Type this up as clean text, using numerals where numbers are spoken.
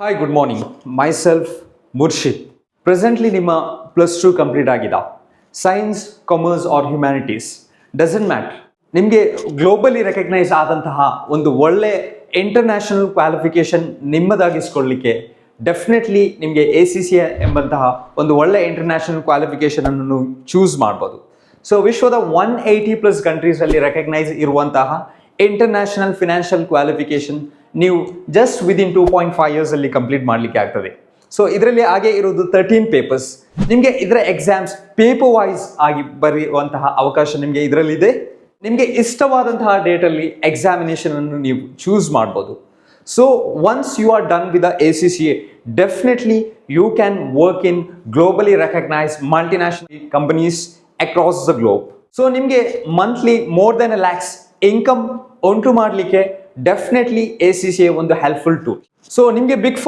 Hi, good morning. Myself, Murshid. Presently, ನಿಮ್ಮ +2 complete ಆಗಿದೆ. Science, commerce or humanities doesn't matter. ನಿಮಗೆ globally recognise ಆದಂತಹ ಒಂದು ಒಳ್ಳೆ ಇಂಟರ್ನ್ಯಾಷನಲ್ ಕ್ವಾಲಿಫಿಕೇಶನ್ ನಿಮ್ಮದಾಗಿಸ್ಕೊಳ್ಳಿಕ್ಕೆ ಡೆಫಿನೆಟ್ಲಿ ನಿಮಗೆ ACCA ಎಂಬಂತಹ ಒಂದು ಒಳ್ಳೆ ಇಂಟರ್ನ್ಯಾಷನಲ್ ಕ್ವಾಲಿಫಿಕೇಶನ್ ಅನ್ನು ಚೂಸ್ ಮಾಡ್ಬೋದು. ಸೊ ವಿಶ್ವದ 180+ ಕಂಟ್ರೀಸಲ್ಲಿ ರೆಕಗ್ನೈಸ್ ಇರುವಂತಹ ಇಂಟರ್ನ್ಯಾಷನಲ್ ಫಿನಾನ್ಷಿಯಲ್ ಕ್ವಾಲಿಫಿಕೇಶನ್ ನೀವು ಜಸ್ಟ್ ವಿದಿನ್ 2.5 years ಅಲ್ಲಿ ಕಂಪ್ಲೀಟ್ ಮಾಡಲಿಕ್ಕೆ ಆಗ್ತದೆ. ಸೊ ಇದರಲ್ಲಿ ಹಾಗೆ ಇರೋದು 13 ಪೇಪರ್ಸ್. ನಿಮಗೆ ಇದರ ಎಕ್ಸಾಮ್ಸ್ ಪೇಪರ್ ವೈಸ್ ಆಗಿ ಬರೆಯುವಂತಹ ಅವಕಾಶ ನಿಮಗೆ ಇದರಲ್ಲಿದೆ. ನಿಮಗೆ ಇಷ್ಟವಾದಂತಹ ಡೇಟಲ್ಲಿ ಎಕ್ಸಾಮಿನೇಷನ್ ಅನ್ನು ನೀವು ಚೂಸ್ ಮಾಡ್ಬೋದು. So once you are done with the ACCA, definitely you can work in globally recognised multinational companies across the globe. So ನಿಮಗೆ monthly more than $1 lakh income ಉಂಟು ಮಾಡಲಿಕ್ಕೆ ಡೆಫಿನೆಟ್ಲಿ ACCA ಒಂದು ಹೆಲ್ಪ್ಫುಲ್ ಟೂಲ್. ಸೊ ನಿಮಗೆ big 4